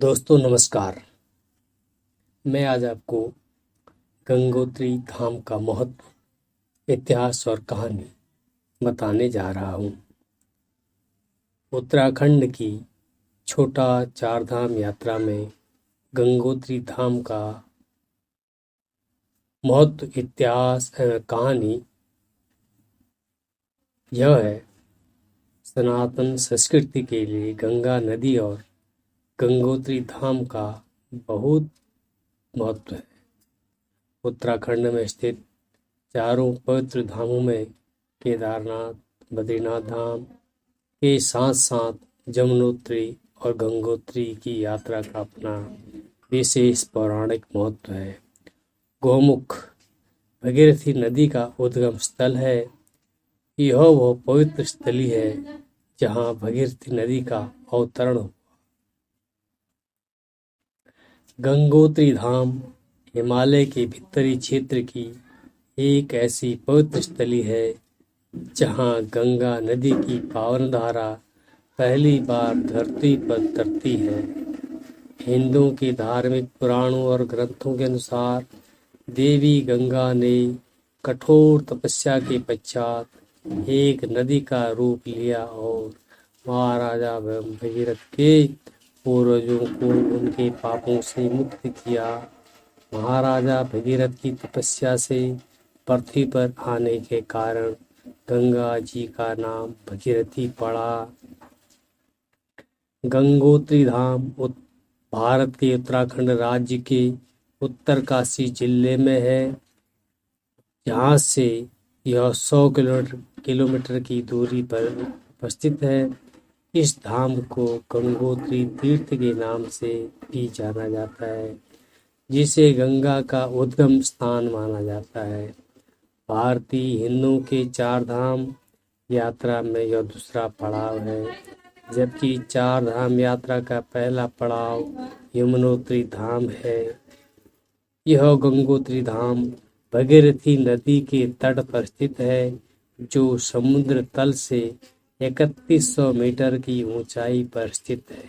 दोस्तों नमस्कार। मैं आज आपको गंगोत्री धाम का महत्व, इतिहास और कहानी बताने जा रहा हूँ। उत्तराखंड की छोटा चारधाम यात्रा में गंगोत्री धाम का महत्व, इतिहास एवं कहानी यह है। सनातन संस्कृति के लिए गंगा नदी और गंगोत्री धाम का बहुत महत्व है। उत्तराखंड में स्थित चारों पवित्र धामों में केदारनाथ, बद्रीनाथ धाम के साथ साथ यमुनोत्री और गंगोत्री की यात्रा का अपना विशेष पौराणिक महत्व है। गौमुख भगीरथी नदी का उद्गम स्थल है। यह वह पवित्र स्थली है जहाँ भगीरथी नदी का अवतरण हुआ। गंगोत्री धाम हिमालय के भीतरी क्षेत्र की एक ऐसी पवित्र स्थली है जहाँ गंगा नदी की पावन धारा पहली बार धरती पर उतरती है। हिंदुओं के धार्मिक पुराणों और ग्रंथों के अनुसार देवी गंगा ने कठोर तपस्या के पश्चात एक नदी का रूप लिया और महाराजा भगीरथ के पूर्वजों को उनके पापों से मुक्त किया। महाराजा भगीरथ की तपस्या से पृथ्वी पर आने के कारण गंगा जी का नाम भगीरथी पड़ा। गंगोत्री धाम भारत के उत्तराखंड राज्य के उत्तरकाशी जिले में है, जहाँ से यह 100 किलोमीटर की दूरी पर उपस्थित है। इस धाम को गंगोत्री तीर्थ के नाम से भी जाना जाता है, जिसे गंगा का उद्गम स्थान माना जाता है। भारतीय हिंदुओं के चार धाम यात्रा में यह दूसरा पड़ाव है, जबकि चार धाम यात्रा का पहला पड़ाव यमुनोत्री धाम है। यह गंगोत्री धाम भगीरथी नदी के तट पर स्थित है, जो समुद्र तल से 3100 मीटर की ऊंचाई पर स्थित है,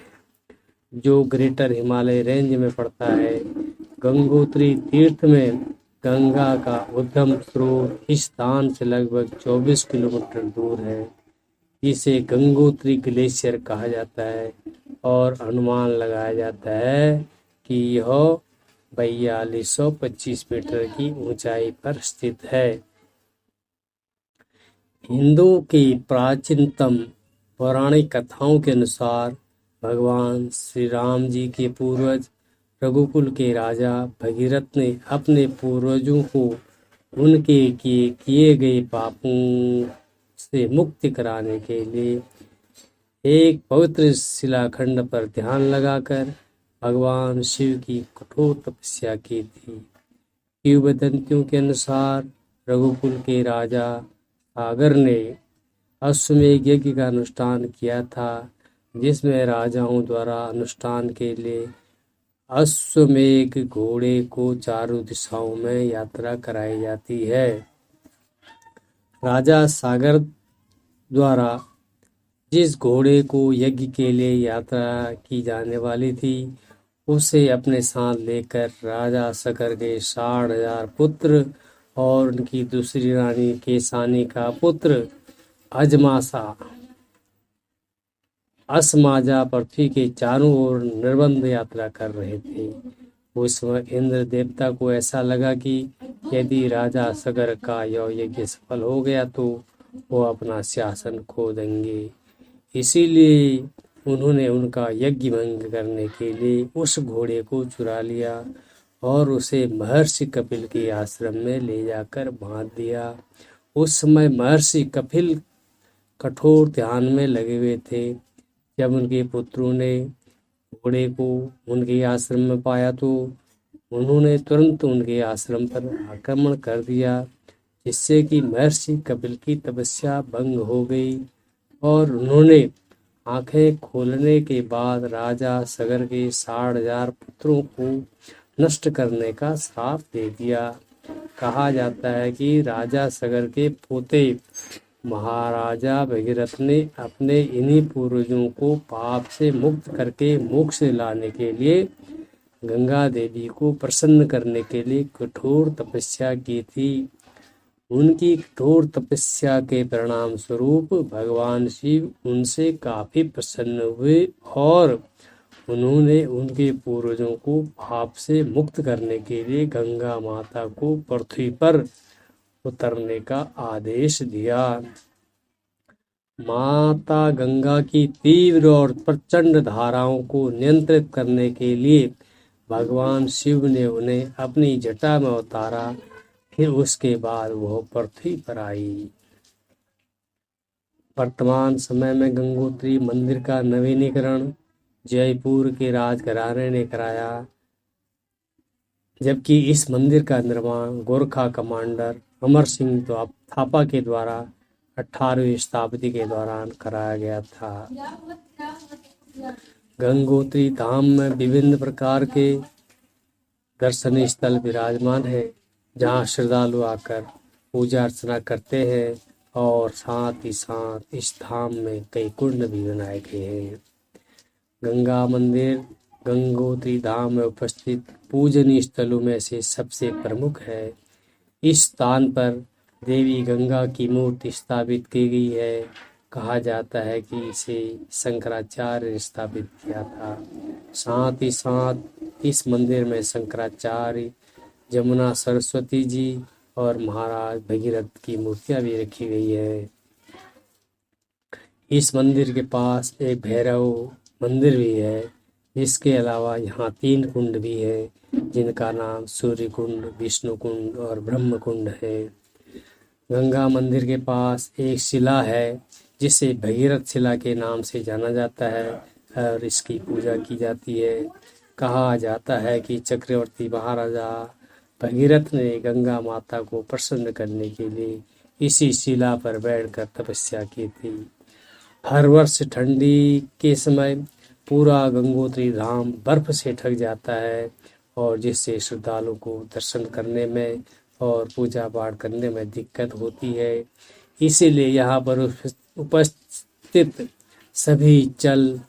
जो ग्रेटर हिमालय रेंज में पड़ता है। गंगोत्री तीर्थ में गंगा का उद्गम स्रोत इस स्थान से लगभग 24 किलोमीटर दूर है, जिसे गंगोत्री ग्लेशियर कहा जाता है और अनुमान लगाया जाता है कि यह 4225 मीटर की ऊंचाई पर स्थित है। हिंदुओं की प्राचीनतम पौराणिक कथाओं के अनुसार भगवान श्री राम जी के पूर्वज रघुकुल के राजा भगीरथ ने अपने पूर्वजों को उनके किए गए पापों से मुक्ति कराने के लिए एक पवित्र शिलाखंड पर ध्यान लगाकर भगवान शिव की कठोर तपस्या की थी। किंवदंतियों के अनुसार रघुकुल के राजा सागर ने अश्वमेध यज्ञ का अनुष्ठान किया था, जिसमें राजाओं द्वारा अनुष्ठान के लिए अश्वमेध घोड़े को चारों दिशाओं में यात्रा कराई जाती है। राजा सागर द्वारा जिस घोड़े को यज्ञ के लिए यात्रा की जाने वाली थी, उसे अपने साथ लेकर राजा सागर के 60,000 पुत्र और उनकी दूसरी रानी केसानी का पुत्र असमाजा पृथ्वी के चारों ओर निर्बंध यात्रा कर रहे थे। उस समय इंद्र देवता को ऐसा लगा कि यदि राजा सागर का यह यज्ञ सफल हो गया तो वो अपना शासन खो देंगे। इसीलिए उन्होंने उनका यज्ञ भंग करने के लिए उस घोड़े को चुरा लिया और उसे महर्षि कपिल के आश्रम में ले जाकर बांध दिया। उस समय महर्षि कपिल कठोर ध्यान में लगे हुए थे। जब उनके पुत्रों ने घोड़े को उनके आश्रम में पाया तो उन्होंने तुरंत उनके आश्रम पर आक्रमण कर दिया, जिससे कि महर्षि कपिल की तपस्या भंग हो गई और उन्होंने आंखें खोलने के बाद राजा सागर के 60,000 पुत्रों को नष्ट करने का श्राप दे दिया। कहा जाता है कि राजा सागर के पोते महाराजा भगीरथ ने अपने इन्हीं पूर्वजों को पाप से मुक्त करके मोक्ष दिलाने के लिए गंगा देवी को प्रसन्न करने के लिए कठोर तपस्या की थी। उनकी कठोर तपस्या के परिणाम स्वरूप भगवान शिव उनसे काफी प्रसन्न हुए और उन्होंने उनके पूर्वजों को पाप से मुक्त करने के लिए गंगा माता को पृथ्वी पर उतरने का आदेश दिया। माता गंगा की तीव्र और प्रचंड धाराओं को नियंत्रित करने के लिए भगवान शिव ने उन्हें अपनी जटा में उतारा। फिर उसके बाद वह पृथ्वी पर आई। वर्तमान समय में गंगोत्री मंदिर का नवीनीकरण जयपुर के राजघराने ने कराया, जबकि इस मंदिर का निर्माण गोरखा कमांडर अमर सिंह थापा के द्वारा 18वीं शताब्दी के दौरान कराया गया था। गंगोत्री धाम में विभिन्न प्रकार के दर्शनीय स्थल विराजमान है, जहाँ श्रद्धालु आकर पूजा अर्चना करते हैं और साथ ही साथ इस धाम में कई कुंड भी बनाए गए हैं। गंगा मंदिर गंगोत्री धाम में उपस्थित पूजनीय स्थलों में से सबसे प्रमुख है। इस स्थान पर देवी गंगा की मूर्ति स्थापित की गई है। कहा जाता है कि इसे शंकराचार्य ने स्थापित किया था। साथ ही साथ इस मंदिर में शंकराचार्य, जमुना सरस्वती जी और महाराज भगीरथ की मूर्तियां भी रखी गई है। इस मंदिर के पास एक भैरव मंदिर भी है। इसके अलावा यहाँ 3 कुंड भी है, जिनका नाम सूर्य कुंड, विष्णु कुंड और ब्रह्म कुंड है। गंगा मंदिर के पास एक शिला है, जिसे भगीरथ शिला के नाम से जाना जाता है और इसकी पूजा की जाती है। कहा जाता है कि चक्रवर्ती महाराजा भगीरथ ने गंगा माता को प्रसन्न करने के लिए इसी शिला पर बैठकर तपस्या की थी। हर वर्ष ठंडी के समय पूरा गंगोत्री धाम बर्फ से ढक जाता है और जिससे श्रद्धालु को दर्शन करने में और पूजा पाठ करने में दिक्कत होती है। इसीलिए यहाँ पर उपस्थित सभी चल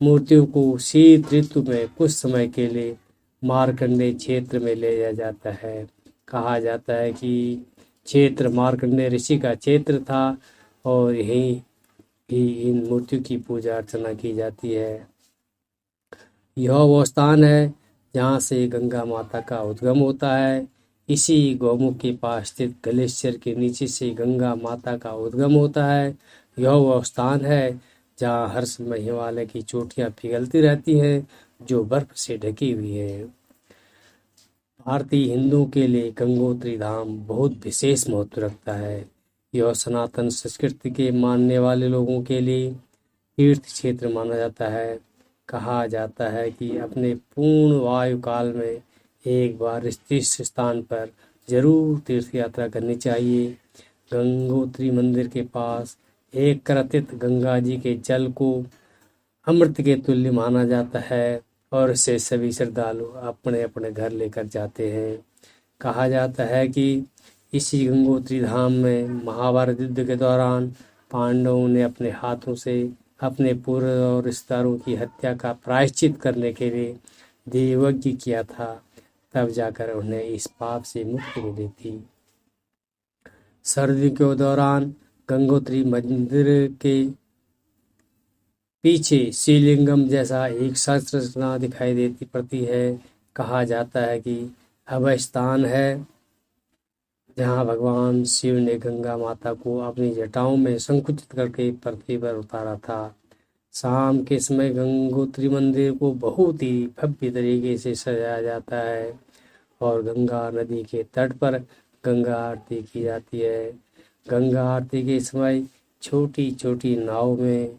मूर्तियों को शीत ऋतु में कुछ समय के लिए मार्कंडेय क्षेत्र में ले जाया जाता है। कहा जाता है कि क्षेत्र मार्कंडेय ऋषि का क्षेत्र था और यहीं ही इन मूर्तियों की पूजा अर्चना की जाती है। यह वो स्थान है जहाँ से गंगा माता का उद्गम होता है। इसी गौमुख के पास स्थित ग्लेशियर के नीचे से गंगा माता का उद्गम होता है। यह वो स्थान है जहाँ हर समय हिमालय की चोटियाँ पिघलती रहती हैं, जो बर्फ से ढकी हुई है। भारतीय हिंदुओं के लिए गंगोत्री धाम बहुत विशेष महत्व रखता है। यह सनातन संस्कृति के मानने वाले लोगों के लिए तीर्थ क्षेत्र माना जाता है। कहा जाता है कि अपने पूर्ण वायु काल में एक बार इस स्थान पर जरूर तीर्थ यात्रा करनी चाहिए। गंगोत्री मंदिर के पास एक कृतित गंगा जी के जल को अमृत के तुल्य माना जाता है और इसे सभी श्रद्धालु अपने अपने घर लेकर जाते हैं। कहा जाता है कि इसी गंगोत्री धाम में महाभारत युद्ध के दौरान पांडवों ने अपने हाथों से अपने पूर्व और रिश्तेदारों की हत्या का प्रायश्चित करने के लिए देवयज्ञ किया था, तब जाकर उन्हें इस पाप से मुक्ति मिली थी। सर्दी के दौरान गंगोत्री मंदिर के पीछे शिवलिंगम जैसा एक संरचना दिखाई देती पड़ती है। कहा जाता है कि अभय स्थान है जहाँ भगवान शिव ने गंगा माता को अपनी जटाओं में संकुचित करके पृथ्वी पर उतारा था। शाम के समय गंगोत्री मंदिर को बहुत ही भव्य तरीके से सजाया जाता है और गंगा नदी के तट पर गंगा आरती की जाती है। गंगा आरती के समय छोटी छोटी नाव में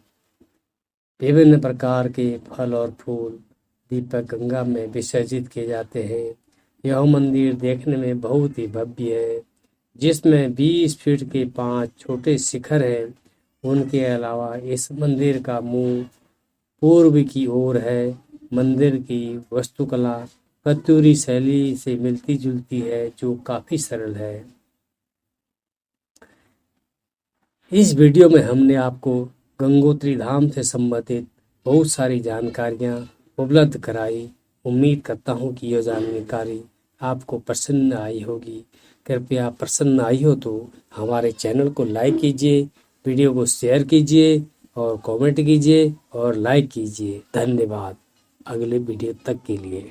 विभिन्न प्रकार के फल और फूल दीपक गंगा में विसर्जित किए जाते हैं। यह मंदिर देखने में बहुत ही भव्य है, जिसमें 20 फीट के 5 छोटे शिखर हैं। उनके अलावा इस मंदिर का मुंह पूर्व की ओर है। मंदिर की वास्तुकला पत्यूरी शैली से मिलती जुलती है, जो काफी सरल है। इस वीडियो में हमने आपको गंगोत्री धाम से संबंधित बहुत सारी जानकारियाँ उपलब्ध कराई। उम्मीद करता हूँ कि यह जानकारी आपको पसंद आई होगी। कृपया पसंद आई हो तो हमारे चैनल को लाइक कीजिए, वीडियो को शेयर कीजिए और कमेंट कीजिए और लाइक कीजिए। धन्यवाद। अगले वीडियो तक के लिए।